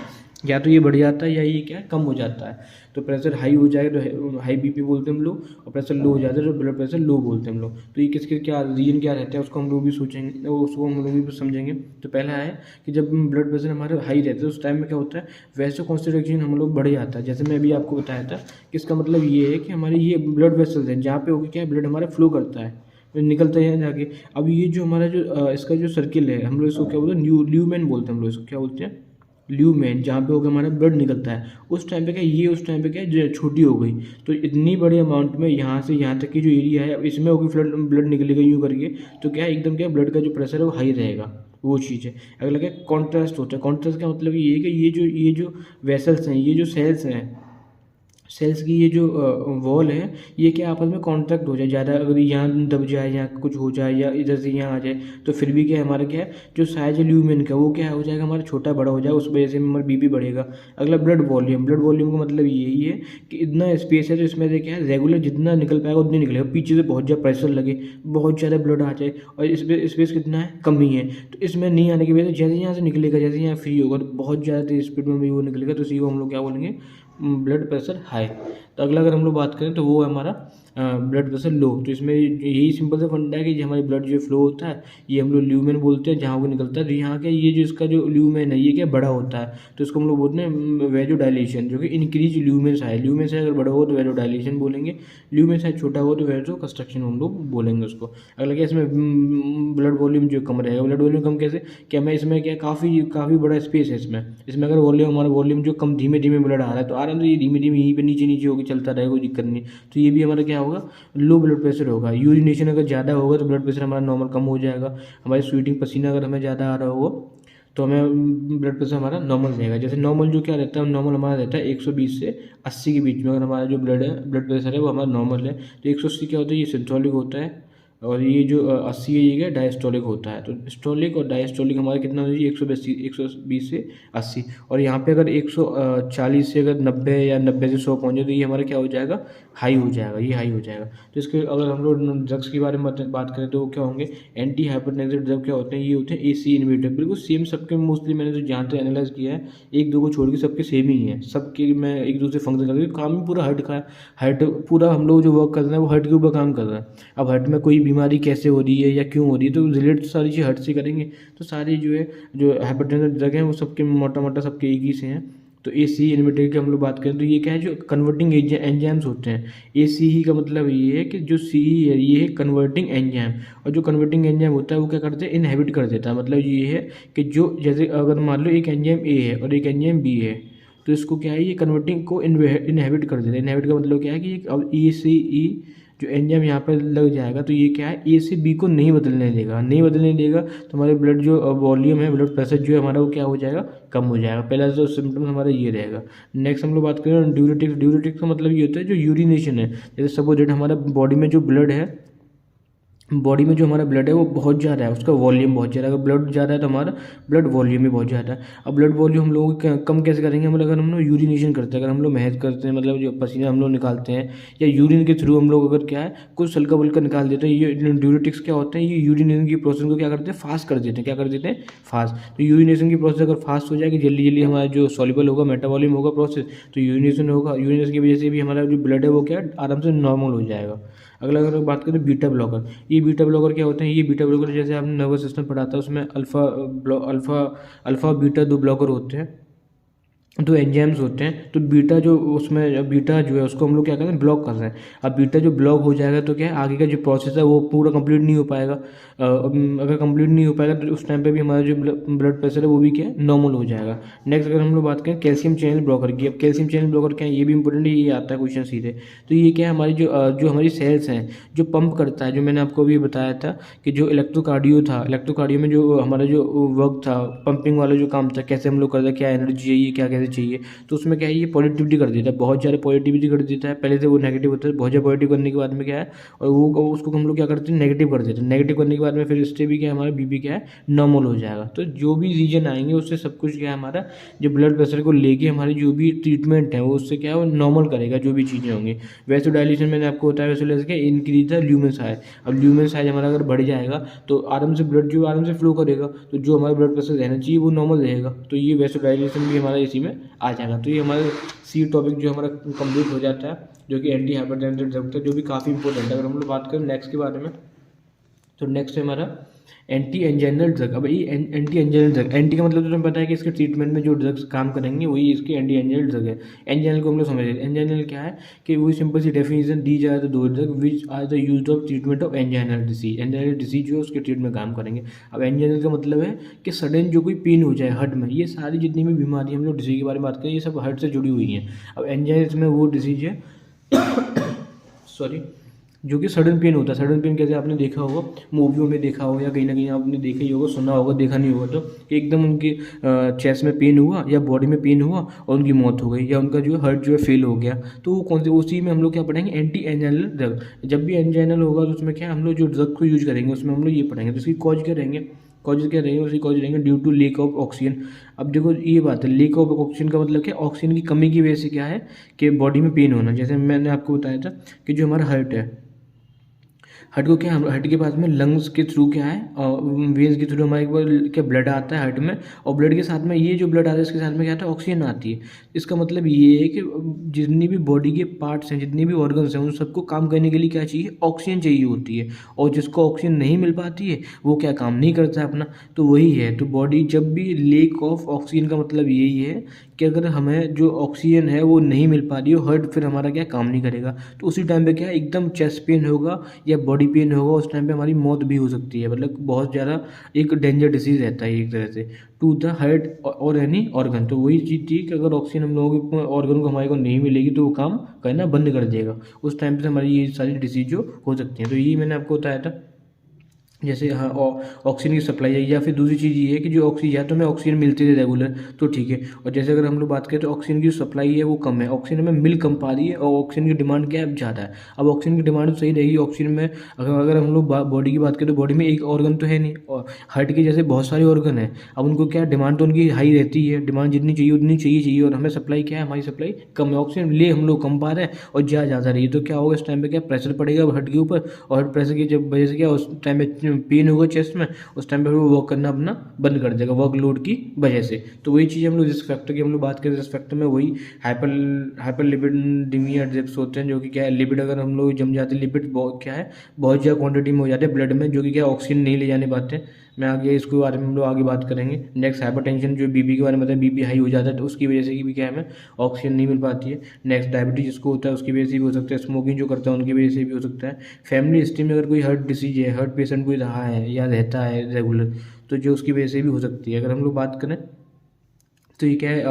या तो ये बढ़ जाता है या ये क्या कम हो जाता है। तो प्रेशर हाई हो जाए तो हाई बीपी बोलते हैं हम लोग, और प्रेशर लो हो जाता है तो ब्लड प्रेशर लो बोलते हैं हम लोग। तो ये किसके क्या रीजन क्या रहता है उसको हम लोग भी सोचेंगे, उसको हम लोग भी समझेंगे। तो पहला है कि जब ब्लड प्रेशर हमारा हाई रहता है उस टाइम में क्या होता है वैसे कॉन्स्टिट्यूशन हम लोग बढ़ जाता है। जैसे मैं अभी आपको बताया था कि इसका मतलब ये है कि हमारी ये ब्लड वेसल्स हैं जहाँ पे होकर क्या ब्लड हमारा फ्लो करता है, निकलता है जाके। अब ये जो हमारा जो इसका जो सर्किल है हम लोग इसको क्या बोलते हैं ल्यूमेन बोलते हैं हम लोग इसको, क्या बोलते हैं ल्यूमेन, जहाँ पे होकर हमारा ब्लड निकलता है। उस टाइम पे क्या ये उस टाइम पे क्या छोटी हो गई, तो इतनी बड़ी अमाउंट में यहाँ से यहाँ तक की जो एरिया है इसमें होकर ब्लड निकलेगा यूँ करके, तो क्या एकदम क्या ब्लड का जो प्रेशर है वो हाई रहेगा, वो चीज़ है। अगला क्या कॉन्ट्रास्ट होता है। कॉन्ट्रास्ट का मतलब ये है कि ये जो वेसल्स हैं, ये जो सेल्स हैं, सेल्स की ये जो वॉल है ये क्या आपस में कॉन्ट्रैक्ट हो जाए, ज़्यादा अगर यहाँ दब जाए या कुछ हो जाए या इधर से यहाँ आ जाए तो फिर भी क्या है हमारा क्या है जो साइज है ल्यूमेन का वो क्या हो जाएगा हमारा छोटा बड़ा हो जाएगा, उस वजह से हमारा बीपी बढ़ेगा। अगला ब्लड वॉल्यूम, ब्लड वॉल्यूम का मतलब यही है कि इतना स्पेस है तो इसमें से क्या है रेगुलर जितना निकल पाएगा उतनी निकलेगा, पीछे से बहुत ज़्यादा प्रेशर लगे बहुत ज़्यादा ब्लड आ जाए और इस पर स्पेस कितना है कम ही है तो इसमें नहीं आने की वजह से जैसे यहाँ से निकलेगा जैसे यहाँ फ्री होगा तो बहुत ज़्यादा तेज स्पीड में भी वो निकलेगा, तो इसी को हम लोग क्या बोलेंगे ब्लड प्रेशर हाई। तो अगला अगर हम लोग बात करें तो वो है हमारा ब्लड प्रेशर लो। तो इसमें यही सिंपल सा फंडा है कि जो हमारे ब्लड जो फ्लो होता है ये हम लोग ल्यूमेन बोलते हैं जहाँ वो निकलता है, तो यहाँ के ये जो इसका जो ल्यूमेन है ये क्या बड़ा होता है तो इसको हम लोग बोलते हैं वेजो डायलेशन, जो कि increase lumen size. Lumen size अगर बड़ा हो तो वेजो डायलेशन बोलेंगे, ल्यूमेन साइज छोटा हो तो वेजो कंस्ट्रक्शन हम लोग बोलेंगे उसको। अगला क्या इसमें ब्लड वॉल्यूम जो कम रहेगा, ब्लड वॉल्यूम कम कैसे क्या मैं इसमें क्या काफ़ी बड़ा स्पेस है इसमें अगर वॉल्यूम हमारा वॉल्यूम जो कम धीमे धीमे ब्लड आ रहा है तो आराम से ये धीमे धीमे यहीं पे नीचे नीचे होकर चलता रहेगा, कोई दिक्कत नहीं। तो ये भी हमारा क्या होगा लो ब्लड प्रेशर होगा। यूरिनेशन अगर ज़्यादा होगा तो ब्लड प्रेशर हमारा नॉर्मल कम हो जाएगा। हमारी स्वेटिंग पसीना अगर हमें ज़्यादा आ रहा होगा तो हमें ब्लड प्रेशर हमारा नॉर्मल रहेगा। जैसे नॉर्मल जो क्या रहता है नॉर्मल हमारा रहता है 120 से 80 के बीच में, अगर हमारा जो ब्लड प्रेशर है वो हमारा नॉर्मल है। तो 180 क्या होता है ये सिस्टोलिक होता है और ये जो 80 है ये क्या डायस्टोलिक होता है। तो स्टोलिक और डायस्टोलिक हमारा कितना हो जाए 120 से 80, और यहाँ पे अगर 140 से अगर 90 या 90 से 100 पहुँचे तो ये हमारा क्या हो जाएगा हाई हो जाएगा, ये हाई हो जाएगा। तो इसके अगर हम लोग ड्रग्स के बारे में बात करें तो वो क्या होंगे एंटी हाइपरटेंसिव ड्रग क्या होते हैं ये होते हैं एसी इनहिबिटर, बिल्कुल सेम सबके मोस्टली मैंने जो जहाँ तक एनालाइज किया है एक दो को छोड़ के सबके सेम ही है, सबके में एक दूसरे फंक्शन करते हैं, काम ही पूरा हर्ट का है। हर्ट पूरा हम लोग जो वर्क कर रहे हैं वो हर्ट के ऊपर काम कर रहा है। अब हर्ट में कोई बीमारी कैसे हो रही है या क्यों हो रही है तो रिलेट सारी चीज़ हर्ट से करेंगे। तो सारी जो है जो हाइपरटेंसिव ड्रग हैं वो सबके मोटा मोटा सबके एक ही से हैं। तो एसी इनहिबिटर की हम लोग बात करें तो ये क्या है जो कन्वर्टिंग एंजाइम्स होते हैं। एसी का मतलब ये है कि जो सी है ये है कन्वर्टिंग एंजाइम, और जो कन्वर्टिंग एंजाइम होता है वो क्या करते हैं इनहिबिट कर देता है। मतलब ये है कि जो जैसे अगर मान लो एक एंजाइम ए है और एक एंजाइम बी है तो इसको क्या है ये कन्वर्टिंग को इनहिबिट कर देता है। इनहिबिट का मतलब क्या है कि अब ई से ई जो एंजाइम यहाँ पर लग जाएगा तो ये क्या है ए से बी को नहीं बदलने देगा तो हमारे ब्लड जो वॉल्यूम है ब्लड प्रेशर जो है हमारा वो क्या हो जाएगा कम हो जाएगा। पहला जो सिम्टम्स हमारा ये रहेगा। नेक्स्ट हम लोग बात करें ड्यूरेटिक्स का मतलब ये होता है जो यूरिनेशन है। जैसे सपोज दैट हमारा बॉडी में जो ब्लड है बॉडी में जो हमारा ब्लड है वो बहुत ज़्यादा है, उसका वॉल्यूम बहुत ज़्यादा है। अगर ब्लड ज़्यादा है तो हमारा ब्लड वॉल्यूम भी बहुत ज़्यादा है। अब ब्लड वॉल्यूम हम लोग कम कैसे करेंगे, मतलब अगर हम लोग यूरिनेशन करते हैं, अगर हम लोग मेहनत करते हैं मतलब जो पसीना हम लोग निकालते हैं या यूरिन के थ्रू हम लोग अगर क्या है कुछ हल्का बुल्का निकाल देते हैं, ये ड्यूरेटिक्स क्या होते हैं ये यूरिनेशन की प्रोसेस को क्या करते हैं फास्ट कर देते हैं। क्या कर देते हैं फास्ट। तो यूरिनेशन की प्रोसेस अगर फास्ट हो जाएगी जल्दी जल्दी हमारा जो सॉल्युबल होगा मेटाबॉलिज्म होगा प्रोसेस तो यूरिनेशन होगा, यूरिनेशन की वजह से भी हमारा जो ब्लड है वो क्या आराम से नॉर्मल हो जाएगा। अगला अगर बात करें बीटा ब्लॉकर, ये बीटा ब्लॉकर क्या होते हैं, ये बीटा ब्लॉकर जैसे आपने नर्वस सिस्टम पढ़ा था उसमें अल्फा बीटा दो ब्लॉकर होते हैं, दो एंजाइम्स होते हैं। तो बीटा जो उसमें बीटा जो है उसको हम लोग क्या करते हैं ब्लॉक कर रहे हैं। अब बीटा जो ब्लॉक हो जाएगा तो क्या है आगे का जो प्रोसेस है वो पूरा कंप्लीट नहीं हो पाएगा। अगर कंप्लीट नहीं हो पाएगा तो उस टाइम पे भी हमारा जो ब्लड प्रेशर है वो भी क्या है नॉर्मल हो जाएगा। नेक्स्ट अगर हम लोग बात करें कैल्शियम चैनल ब्लॉकर की, अब कैल्शियम चैनल ब्लॉकर क्या है ये भी इंपॉर्टेंट है, ये आता है क्वेश्चन सीधे। तो ये क्या है हमारी जो हमारी सेल्स हैं जो पंप करता है, जो मैंने आपको अभी बताया था कि जो इलेक्ट्रोकार्डियो में जो हमारा जो वर्क था पंपिंग वाला जो काम था कैसे हम लोग करते हैं, क्या एनर्जी चाहिए क्या कैसे चाहिए, तो उसमें क्या है ये पॉजिटिविटी कर देता है, बहुत ज़्यादा पॉजिटिविटी कर देता है। पहले से वो नेगेटिव होता है, बहुत ज़्यादा पॉजिटिव करने के बाद में क्या है और वो उसको हम लोग क्या करते हैं नेगेटिव कर देते हैं। नेगेटिव करने के बाद में फिर इससे भी क्या है हमारा बीपी क्या है नॉर्मल हो जाएगा। तो जो भी रीजन आएंगे उससे सब कुछ क्या है हमारा जो ब्लड प्रेशर को लेके हमारी जो भी ट्रीटमेंट है वो उससे क्या है वो नॉर्मल करेगा जो भी चीज़ें होंगी। वैसोडाइलेशन मैंने आपको बताया, वैसोडाइलेशन क्या इंक्रीज द ल्यूमेन साइज। अब ल्यूमेन साइज हमारा अगर बढ़ जाएगा तो आराम से ब्लड जो आराम से फ्लो करेगा, तो जो हमारा ब्लड प्रेशर रहना चाहिए वो नॉर्मल रहेगा। तो ये वैसोडाइलेशन भी हमारा इसी में आ जाएगा। तो ये हमारे सी टॉपिक जो हमारा कंप्लीट हो जाता है जो कि एंटी हाइपरटेंसिव ड्रग था, जो भी काफ़ी इंपॉर्टेंट है। अगर हम लोग बात करें नेक्स्ट के बारे में तो नेक्स्ट है हमारा एंटी एंजाइनल ड्रग। अब ये एंटी एंजाइनल ड्रग, एंटी का मतलब तो तुम्हें पता है कि इसके ट्रीटमेंट में जो ड्रग्स काम करेंगे वही इसके एंटी एंजाइनल ड्रग है। एंजाइनल को हम लोग समझ रहे हैं, एंजाइनल क्या है कि वही सिंपल सी डेफिनेशन दी जाए तो दो drug which are the use of treatment of anginal disease. Anginal disease जो है उसके ट्रीटमेंट में काम करेंगे। अब एंजाइनल का मतलब है कि सडन जो कोई पेन हो जाए हार्ट में, ये सारी जितनी भी बीमारी हम लोग डिसीज के बारे में बात करें ये सब हार्ट से जुड़ी हुई हैं। अब एंजाइनल में वो डिसीज है सॉरी जो कि सडन पेन होता है। सडन पेन कैसे आपने देखा होगा, मूवियों में देखा होगा या कहीं ना कहीं आपने देखा ही होगा, सुना होगा, देखा नहीं होगा तो, कि एकदम उनकी चेस्ट में पेन हुआ या बॉडी में पेन हुआ और उनकी मौत हो गई, या उनका जो है हार्ट जो है फेल हो गया। तो वो कौन से, उसी में हम लोग क्या पढ़ेंगे, एंटी एंजाइनल ड्रग। जब भी एंजाइनल होगा तो उसमें क्या हम लोग जो ड्रग को यूज करेंगे उसमें हम लोग ये पढ़ेंगे। तो इसकी कॉज क्या रहेंगे, कॉजेज क्या रहेंगे, उसकी कॉज रहेंगे due to lack of oxygen. अब देखो ये बात है, लेक ऑफ ऑक्सीजन का मतलब क्या, ऑक्सीजन की कमी की वजह से क्या है कि बॉडी में पेन होना। जैसे मैंने आपको बताया था कि जो हमारा हार्ट है, हार्ट को क्या, हार्ट के पास में लंग्स के थ्रू क्या है, और वेन्स के थ्रू हमारे पास क्या ब्लड आता है हार्ट में, और ब्लड के साथ में ये जो ब्लड आता है इसके साथ में क्या आता है, ऑक्सीजन आती है। इसका मतलब ये है कि जितनी भी बॉडी के पार्ट्स हैं, जितनी भी ऑर्गन्स हैं, उन सबको काम करने के लिए क्या चाहिए, ऑक्सीजन चाहिए होती है। और जिसको ऑक्सीजन नहीं मिल पाती है वो क्या काम नहीं करता है अपना। तो वही है, तो बॉडी जब भी लेक ऑफ ऑक्सीजन का मतलब यही है कि अगर हमें जो ऑक्सीजन है वो नहीं मिल पा रही हो, हार्ट फिर हमारा क्या काम नहीं करेगा। तो उसी टाइम पे क्या एकदम चेस्ट पेन होगा या बॉडी पेन होगा, उस टाइम पे हमारी मौत भी हो सकती है। मतलब बहुत ज़्यादा एक डेंजर डिसीज रहता है एक तरह से टू द हार्ट और एनी ऑर्गन। तो वही चीज़ थी कि अगर ऑक्सीजन हम लोगों के ऑर्गन को हमारे को नहीं मिलेगी तो वो काम करना बंद कर देगा। उस टाइम पे हमारी ये सारी डिसीज जो हो सकती हैं। तो यही मैंने आपको बताया था। जैसे हाँ, ऑक्सीजन की सप्लाई है, या फिर दूसरी चीज़ ये है कि जो ऑक्सीजन, या तो हमें ऑक्सीजन मिलती है रेगुलर तो ठीक है। और जैसे अगर हम लोग बात करें तो ऑक्सीजन की जो सप्लाई है वो कम है, ऑक्सीजन हमें मिल कम पा रही है, और ऑक्सीजन की डिमांड क्या है, ज़्यादा है। अब ऑक्सीजन की डिमांड सही रहेगी, ऑक्सीजन में अगर हम लोग बॉडी की बात करें तो बॉडी में एक ऑर्गन तो है नहीं, और हार्ट के जैसे बहुत सारे ऑर्गन हैं। अब उनको क्या डिमांड तो उनकी हाई रहती है, डिमांड जितनी चाहिए उतनी चाहिए, और हमें सप्लाई क्या है, हमारी सप्लाई कम है। ऑक्सीजन ले हम लोग कम पा रहे हैं और ज़्यादा रही है, तो क्या होगा इस टाइम पे, क्या प्रेशर पड़ेगा हार्ट के ऊपर, और हार्ट प्रेशर की जब वजह से क्या उस टाइम पे पेन होगा चेस्ट में, उस टाइम पे वो वर्क करना अपना बंद कर देगा वर्कलोड की वजह से। तो वही चीज़ हम लोग जिस फैक्टर की हम लोग बात करें, इस फैक्टर में वही हाइपरलिपिडेमिया डिप्स होते हैं, जो कि क्या है, लिपिड अगर हम लोग जम जाते हैं, लिपिड बहुत क्या है, बहुत ज़्यादा क्वांटिटी में हो जाते हैं ब्लड में, जो कि क्या ऑक्सीजन नहीं ले जाने पाते। मैं आगे इसके बारे में हम लोग आगे बात करेंगे। नेक्स्ट हाइपरटेंशन, जो बीपी के बारे में बताया, बीपी हाई हो जाता है तो उसकी वजह से भी क्या है, हमें ऑक्सीजन नहीं मिल पाती है। नेक्स्ट डायबिटीज जिसको होता है उसकी वजह से भी हो सकता है, स्मोकिंग जो करता है उनकी वजह से भी हो सकता है। फैमिली हिस्ट्री में अगर कोई हार्ट डिसीज है, हार्ट पेशेंट कोई रहा है या रहता है रेगुलर, तो जो उसकी वजह से भी हो सकती है। अगर हम लोग बात करें तो ये क्या है,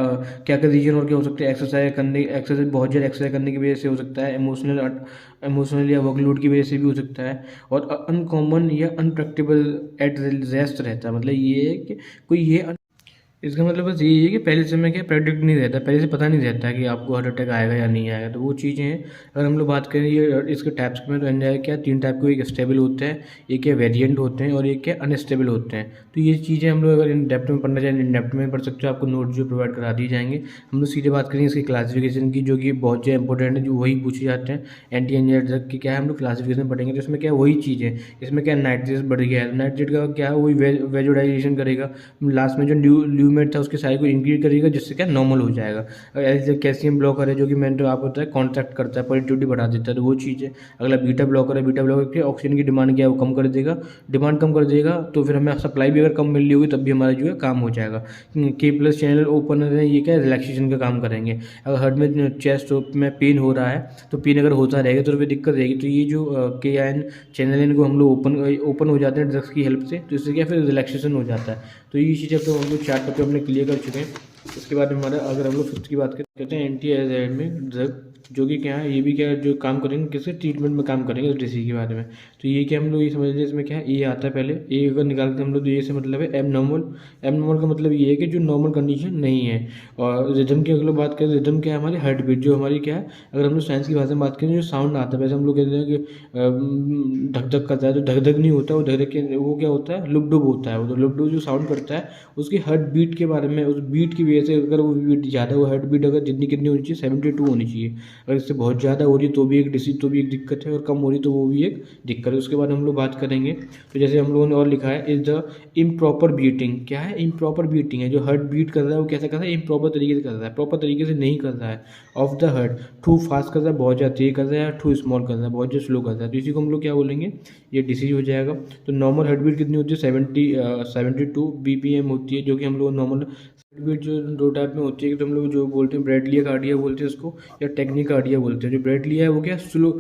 क्या क्या रीजन और क्या हो सकता है, एक्सरसाइज बहुत ज़्यादा एक्सरसाइज करने की वजह से हो सकता है, इमोशनल या वर्कलोड की वजह से भी हो सकता है, और अनकॉमन या अनप्रैक्टिकल एट रेस्ट रहता है। मतलब ये है कि कोई ये इसका मतलब बस यही है कि पहले से में क्या प्रेडिक्ट नहीं रहता, पहले से पता नहीं रहता है कि आपको हार्ट अटैक आएगा या नहीं आएगा। तो वो चीज़ें हैं। अगर हम लोग बात करें ये इसके टाइप्स में, तो एंजाइना क्या तीन टाइप के, एक स्टेबल होते हैं, एक क्या वेरिएंट होते हैं, और एक क्या अनस्टेबल होते हैं। तो ये चीज़ें हम लोग अगर इन डेप्थ में पढ़ना चाहें, इन डेप्थ में पढ़ सकते हो, आपको नोट जो प्रोवाइड करा दिए जाएंगे। हम लोग सीधे बात करेंगे इसकी क्लासिफिकेशन की, जो कि बहुत ज़्यादा इंपॉर्टेंट है, जो वही पूछे जाते हैं। एंटी एंजाइना ड्रग की क्या है, हम लोग क्लासिफिकेशन पढ़ेंगे। तो इसमें क्या वही चीज़ है, इसमें क्या नाइट्रेट बढ़ गया है, नाइट्रेट का क्या है, वही वेजोडाइजेशन करेगा, लास्ट में जो ल्यूमेट था उसके साइज को इंक्रीज करेगा, जिससे क्या नॉर्मल हो जाएगा। ऐसे कैल्शियम ब्लॉकर है, जो कि मैंने तो आपको बताया कॉन्ट्रैक्ट करता है, पॉजिटिविटी बढ़ा देता है, तो वो चीज़ है। अगला बीटा ब्लॉकर है, बीटा ब्लॉकर की ऑक्सीजन की डिमांड क्या है, वो कम कर देगा, डिमांड कम कर देगा, तो फिर हमें सप्लाई भी अगर कम मिल रही होगी तब भी हमारा जो है काम हो जाएगा। के प्लस चैनल ओपनर है, ये क्या रिलैक्सेशन का काम करेंगे। अगर हार्ट में चेस्ट में पेन हो रहा है, तो पेन अगर होता रहेगा तो फिर दिक्कत रहेगी। तो ये जो के आयन चैनल इनको हम लोग ओपन हो जाते हैं ड्रग्स की हेल्प से, तो इससे क्या फिर रिलैक्सेशन हो जाता है। तो ये चीज़ें तो हम लोग 4 टॉपिक अपने क्लियर कर चुके हैं। इसके बाद हमारा अगर हम लोग फिफ्थ की बात करते हैं, एंटी एजाइडमिक ड्रग, जो कि क्या है, ये भी क्या है, जो काम करेंगे किसके ट्रीटमेंट में काम करेंगे, उस डिसीज के बारे में। तो ये क्या हम लोग ये समझ लें, इसमें क्या है, ए आता है पहले, ए अगर निकालते हैं हम लोग तो ए से मतलब है एबनॉर्मल। एबनॉर्मल का मतलब ये है कि जो नॉर्मल कंडीशन नहीं है। और रिदम की अगर लोग बात करें, रिदम क्या है, हमारी हार्ट बीट, जो हमारी क्या है, अगर हम लोग साइंस की भाषा में बात करें, जो साउंड आता है, वैसे हम लोग कहते हैं कि धक धक करता है, तो धक धक नहीं होता, वो धक धक के वो क्या होता है, लुप डुप होता है। वो तो लुप डुप जो साउंड करता है उसकी हार्ट बीट के बारे में, उस बीट की वजह से अगर वो बीट ज़्यादा, वो हार्ट बीट अगर जितनी कितनी होनी चाहिए 72 होनी चाहिए, अगर इससे बहुत ज़्यादा हो रही तो भी एक डिसीज, तो भी एक दिक्कत है, और कम हो रही तो वो भी एक दिक्कत है। उसके बाद हम लोग बात करेंगे, तो जैसे हम लोगों ने और लिखा है, इज द इम्प्रॉपर बीटिंग। क्या है, इम्प्रॉपर बीटिंग है, जो हार्ट बीट कर रहा है वो कैसा कर रहा है, इम्प्रॉपर तरीके से कर रहा है, प्रॉपर तरीके से नहीं कर रहा है। Of the heart, too fast कर रहा है, बहुत ज़्यादा तेज कर रहा है, टू स्मॉल कर रहा है, बहुत ज़्यादा स्लो कर रहा है, तो इसी को हम लोग क्या बोलेंगे, ये डिसीज हो जाएगा। तो नॉर्मल हार्ट बीट कितनी होती है, 72 BPM होती है, जो कि हम लोग नॉर्मल बीट जो 2 टाइप में होती है, तो हम लोग जो बोलते हैं ब्रेडली कार्डिया बोलते हैं उसको, या टेक्निक कार्डिया बोलते हैं। जो ब्रेडली है वो क्या स्लो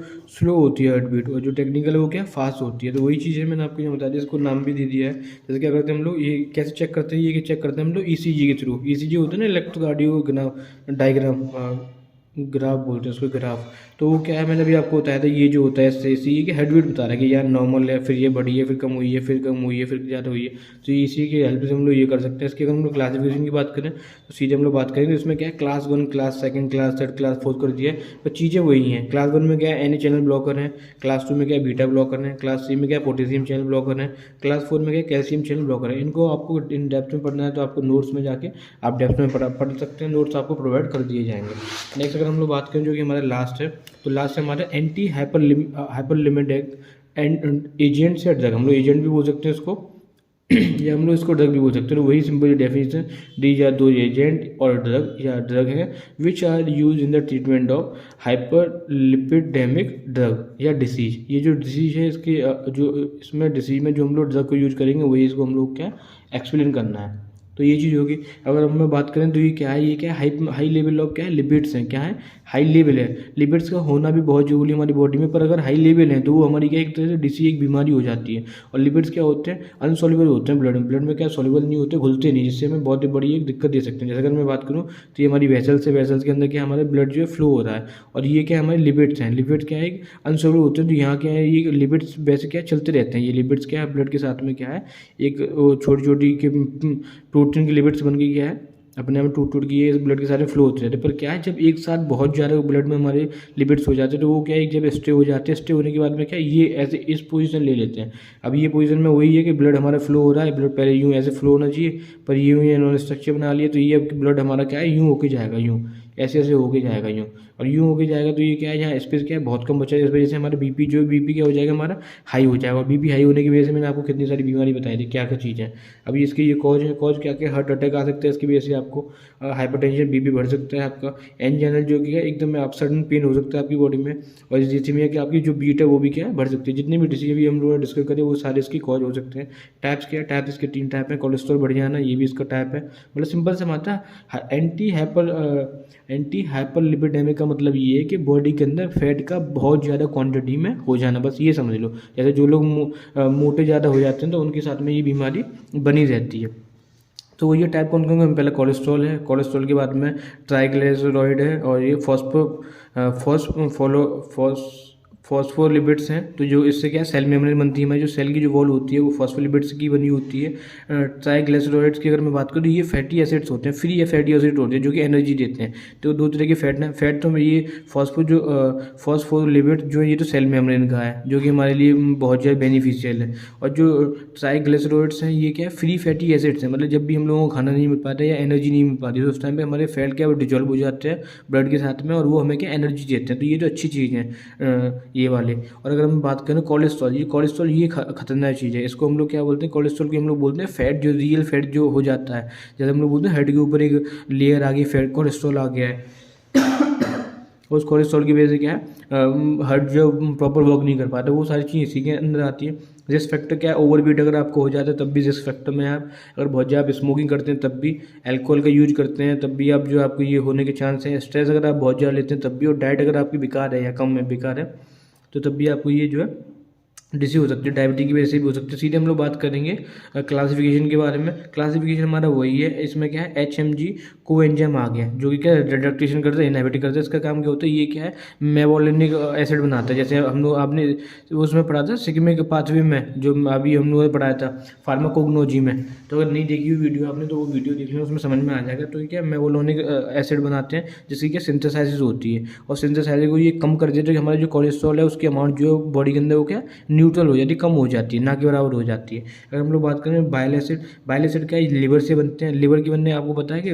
होती है हार्ट बीट, और जो टेक्निकल है वो क्या फास्ट होती है। तो वही चीज़ है, मैंने आपको ये बता दिया, इसको नाम भी दे दिया है। जैसे क्या करते हैं हम लोग, ये कैसे चेक करते हैं, ये चेक करते हैं हम लोग ECG के थ्रू। ECG होता है ना, इलेक्ट्रोकार्डियोग्राम डायग्राम, ग्राफ बोलते हैं उसको, ग्राफ। तो वो क्या है, मैंने अभी आपको बताया था, ये जो होता है इसी ये कि हेड वेट बता रहा है कि यार नॉर्मल है, फिर ये बढ़ी है, फिर कम हुई है, फिर कम हुई है, फिर ज़्यादा हुई है। तो इसी की हेल्प से हम लोग ये कर सकते हैं। इसकी अगर हम लोग क्लासिफिकेशन की बात करें तो सीधे हम लोग बात करेंगे, इसमें क्या है, क्लास 1, क्लास 2, क्लास 3, क्लास 4 कर दिया है, पर चीज़ें वही हैं। क्लास 1 में क्या है, एनी चैनल ब्लॉकर है। क्लास 2 में क्या है, बीटा ब्लॉकर है। क्लास 3 में क्या है, पोटेशियम चैनल ब्लॉकर है। क्लास 4 में क्या है, कैल्शियम चैनल ब्लॉकर है। इनको आपको इन डेप्थ में पढ़ना है तो आपको नोट्स में जाके आप डेप्थ में पढ़ सकते हैं, नोट्स आपको प्रोवाइड कर दिए जाएंगे। नेक्स्ट अगर हम लोग बात करें जो कि हमारा लास्ट है, तो लास्ट है हमारा एंटी हाइपर लिमिट एजेंट से ड्रग। हम लोग एजेंट भी बोल सकते हैं इसको या हम लोग इसको ड्रग भी बोल सकते हैं। तो वही सिंपल डेफिनेशन, दीज आर दो एजेंट और ड्रग या ड्रग है which are use in the treatment of hyperlipidemic drug या डिसीज। ये जो डिसीज है इसके जो इसमें डिसीज में जो हम लोग ड्रग को यूज करेंगे वही इसको हम लोग क्या एक्सप्लेन करना है। तो ये चीज़ होगी। अगर हम बात करें तो ये क्या है, ये क्या है, हाई लेवल ऑफ क्या है, लिपिड्स हैं। क्या है, हाई लेवल है। लिपिड्स का होना भी बहुत जरूरी है हमारी बॉडी में, पर अगर हाई लेवल है तो वो हमारी क्या एक तरह से डिसीज, एक बीमारी हो जाती है। और लिपिड्स क्या होते हैं, अनसॉल्युबल होते हैं ब्लड में क्या सॉल्युबल नहीं होते, घुलते नहीं, जिससे हमें बहुत ही बड़ी एक दिक्कत दे सकते हैं। जैसे अगर मैं बात करूँ तो ये हमारी वेसल्स है, वेसल्स के अंदर क्या हमारे ब्लड जो है फ्लो हो रहा है, और ये क्या हमारे लिपिड्स हैं। लिपिड्स क्या है, एक अनसॉल्युबल होते हैं। तो यहाँ क्या है, ये लिपिड्स वैसे क्या चलते रहते हैं। ये लिपिड्स क्या है, ब्लड के साथ में क्या है, एक छोटी छोटी के प्रोटीन की लिपिड्स बन गई, क्या है अपने आप टूट टूट के ये ब्लड के सारे फ्लो होते रहते हैं। पर क्या है, जब एक साथ बहुत ज़्यादा ब्लड में हमारे लिपिड्स हो जाते हैं तो वो क्या है, जब स्टे हो जाते हैं, स्टे होने के बाद में क्या ये ऐसे इस पोजीशन ले लेते हैं। अब ये पोजीशन में वही है कि ब्लड हमारा फ्लो हो रहा है, ब्लड पहले यूँ ऐसे फ्लो होना चाहिए, पर यूँ ये इन्होंने स्ट्रक्चर बना लिया, तो ये अब ब्लड हमारा क्या है, यूँ होके जाएगा, यूँ ऐसे ऐसे होके जाएगा यूँ, और यूँ होके जाएगा। तो ये क्या है, यहाँ स्पेस क्या है बहुत कम बचा है, इस वजह से हमारा बीपी जो बीपी क्या हो जाएगा, हमारा हाई हो जाएगा। और बीपी हाई होने की वजह से मैंने आपको कितनी सारी बीमारी बताई थी, क्या क्या चीज़ें। अभी इसके ये कॉज है, कॉज क्या क्या, हार्ट अटैक आ सकता है इसकी वजह से, आपको हाइपरटेंशन, बीपी बढ़ सकता है आपका, एंजाइना जो कि है एकदम आप सडन पेन हो सकता है आपकी बॉडी में, और जिसमें है कि आपकी जो बीट है वो भी क्या है बढ़ सकती है। जितनी भी डिसीज अभी हम लोग डिस्कस करें वो सारे इसकी कॉज हो सकते हैं। टाइप्स क्या है, टाइप इसके 3 टाइप है। कोलेस्ट्रॉल बढ़ जाना ये भी इसका टाइप है। मतलब सिंपल से मात्रा, एंटी हाइपर लिपिडेमिक का मतलब ये है कि बॉडी के अंदर फैट का बहुत ज़्यादा क्वांटिटी में हो जाना, बस ये समझ लो। जैसे जो लोग मोटे ज़्यादा हो जाते हैं तो उनके साथ में ये बीमारी बनी रहती है। तो ये टाइप कौन कौन है, पहले कोलेस्ट्रॉल है, कोलेस्ट्रॉल के बाद में ट्राइग्लिसराइड है, और ये फॉस्फोलिपिड्स हैं। तो जो इससे क्या सेल मेम्ब्रेन बनती है, हमारी जो सेल की जो वॉल होती है वो फॉस्फोलिपिड्स की बनी होती है। ट्राइग्लिसराइड्स की अगर मैं बात करूँ तो ये फैटी एसिड्स होते हैं, फ्री फैटी एसिड होते हैं जो कि एनर्जी देते हैं। तो 2 तरह के फैट हैं। फैट तो ये फॉस्फोलिपिड जो ये तो सेल मेम्ब्रेन का है जो कि हमारे लिए बहुत ज़्यादा बेनिफिशियल है। और जो ट्राइग्लिसराइड्स हैं ये क्या है, फ्री फैटी एसिड्स हैं। मतलब जब भी हम लोगों को खाना नहीं मिल पाता या एनर्जी नहीं मिल पाती तो उस टाइम पे हमारे फैट क्या वो डिजॉल्व हो जाते हैं ब्लड के साथ में, और वो हमें क्या एनर्जी देते हैं। तो ये तो अच्छी चीज़ है ये वाले। और अगर हम बात करें कोलेस्ट्रॉल, ये खतरनाक चीज़ है। इसको हम लोग क्या बोलते हैं, कोलेस्ट्रॉल की हम लोग बोलते हैं फैट, जो रियल फैट जो हो जाता है। जैसे हम लोग बोलते हैं हेड के ऊपर एक लेयर आ गई, फैट कोलेस्ट्रॉल आ गया है उस कोलेस्ट्रॉल की वजह से क्या है, हार्ट जो प्रॉपर वर्क नहीं कर पाता, वो सारी चीज़ इसी के अंदर आती है। रिस्क फैक्टर क्या है, ओवरवेट अगर आपको हो जाता है तब भी रिस्क फैक्टर में आप, अगर बहुत ज़्यादा आप स्मोकिंग करते हैं तब भी, अल्कोहल का यूज करते हैं तब भी आप जो आपको ये होने के चांस हैं। स्ट्रेस अगर आप बहुत ज़्यादा लेते हैं तब भी, और डाइट अगर आपकी बेकार है या कम में बेकार है तो तब भी आपको ये जो है डिसीज हो सकती है, डायबिटीज की वजह से भी हो सकती है। सीधे हम लोग बात करेंगे क्लासिफिकेशन के बारे में। क्लासिफिकेशन हमारा वही है, इसमें क्या है HMG कोएंजाइम आ गया जो कि क्या रिडक्टेशन करता है, इनहिबिट करता है। इसका काम क्या होता है, ये क्या है मेवोलिनिक एसिड बनाता है। जैसे हम लोग आपने उसमें पढ़ा था सिग्मिक पाथवे में, जो अभी हम लोगों ने पढ़ाया था फार्माकोग्नोलॉजी में। तो अगर नहीं देखी हुई वीडियो आपने तो वो वीडियो देख लेना, उसमें समझ में आ जाएगा। तो क्या मेवोलिनिक एसिड बनाते हैं जिसकी क्या सिंथेसाइसिस होती है, और सिंथेसाइसिस को ये कम कर देते हैं कि हमारा जो कोलेस्ट्रॉल है उसकी अमाउंट जो है बॉडी के अंदर वो क्या न्यूट्रल हो जाती है, कम हो जाती है, ना के बराबर हो जाती है। अगर हम लोग बात करें बाइल एसिड, बाइल एसिड क्या है, लिवर से बनते हैं। लिवर के बनने आपको पता है कि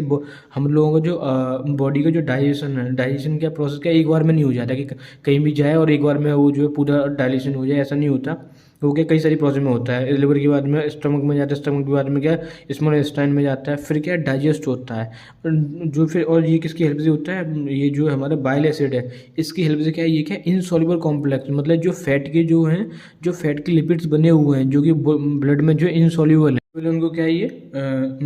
हम लोगों का जो बॉडी का जो डाइजेशन है, डाइजेशन का प्रोसेस क्या एक बार में नहीं हो जाता कि कहीं भी जाए और एक बार में वो जो है पूरा डाइजेशन हो जाए, ऐसा नहीं होता। वो क्या कई सारी प्रोसेस में होता है। लिवर के बाद में स्टमक में जाता है, स्टमक के बाद में क्या स्मॉल इंटेस्टाइन में जाता है, फिर क्या डाइजेस्ट होता है जो फिर, और ये किसकी हेल्प से होता है, ये जो हमारा बाइल एसिड है इसकी हेल्प से क्या है, ये क्या इनसॉल्युबल कॉम्प्लेक्स, मतलब जो फैट के जो हैं, जो फैट के लिपिड्स बने हुए हैं जो कि ब्लड में जो इनसॉल्युबल है, उनको क्या है ये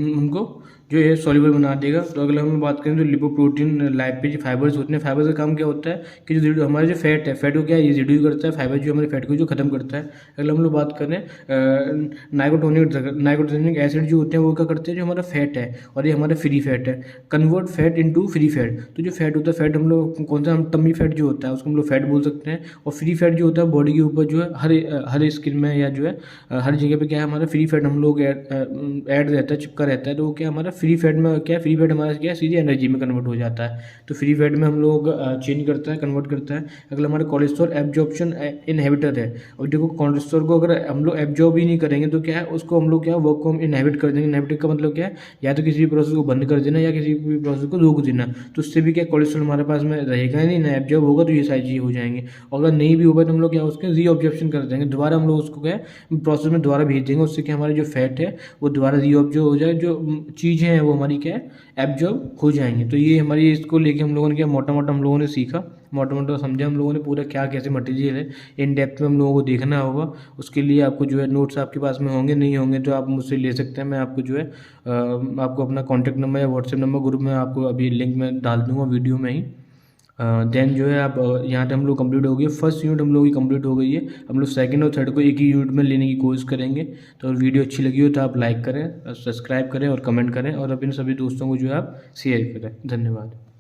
उनको जो है सॉल्युबल बना देगा। तो अगर हम बात करें तो लिपोप्रोटीन लाइपेज फाइबर्स होते हैं। फाइबर का काम क्या होता है कि जो हमारे जो फैट है, फैट को क्या ये रिड्यूस करता है, फाइबर जो हमारे फैट को जो खत्म करता है। अगर हम लोग बात करें नाइकोटोनिक एसिड जो होते हैं वो क्या करते हैं, जो हमारा फैट है और ये हमारा फ्री फैट है, convert fat into free fat. तो जो फैट होता है, फैट हम लोग कौन सा, हम टम्मी फैट जो होता है उसको हम लोग फैट बोल सकते हैं। और फ्री फैट जो होता है बॉडी के ऊपर जो है हर स्किन में या जो है हर जगह पे क्या है हमारा फ्री फैट हम लोग ऐड रहता है, चिपका रहता है। तो वो क्या हमारा फ्री फैट में क्या है, फ्री फैट हमारा क्या है सीधे एनर्जी में कन्वर्ट हो जाता है। तो फ्री फैट में हम लोग चेंज करता है, कन्वर्ट करता है। अगर हमारा कोलेस्ट्रॉल एब्जॉर्प्शन इनहिबिटर है, और देखो कोलेस्ट्रॉल को अगर हम लोग एब्जॉर्ब ही नहीं करेंगे तो क्या है उसको हम लोग क्या वर्क को हम इनहिबिट कर देंगे। इनहिबिट का मतलब क्या है, या तो किसी भी प्रोसेस को बंद कर देना या किसी भी प्रोसेस को रोक देना। तो उससे भी क्या कोलेस्ट्रॉल हमारे पास में रहेगा ही नहीं, ना एब्जॉर्ब होगा, तो ये सारी चीज़ें हो जाएंगी। और अगर नहीं भी होगा तो हम लोग क्या उसके रीऑब्जॉर्प्शन कर देंगे, दोबारा हम लोग उसको क्या प्रोसेस में दोबारा भेज देंगे। उससे क्या हमारे जो फैट है वो दोबारा रीऑब्जॉर्ब हो जाए, जो चीज़ें हैं वो हमारी क्या है एब्जॉर्ब हो जाएंगी। तो ये हमारी इसको लेके हम लोगों ने क्या मोटा मोटा हम लोगों ने सीखा, मोटा मोटा समझा हम लोगों ने पूरा क्या कैसे मटेरियल है। इन डेप्थ में हम लोगों को देखना होगा। उसके लिए आपको जो है नोट्स आपके पास में होंगे, नहीं होंगे तो आप मुझसे ले सकते हैं। मैं आपको जो है आपको अपना कॉन्टैक्ट नंबर या व्हाट्सएप नंबर ग्रुप में आपको अभी लिंक में डाल दूँगा वीडियो में ही। देन जो है आप यहाँ पे हम लोग कंप्लीट हो गई फर्स्ट यूनिट, हम लोग की कंप्लीट हो गई है। हम लोग सेकंड और थर्ड को एक ही यूनिट में लेने की कोशिश करेंगे। तो वीडियो अच्छी लगी हो तो आप लाइक करें, सब्सक्राइब करें और कमेंट करें, और अपने सभी दोस्तों को जो है आप शेयर करें। धन्यवाद।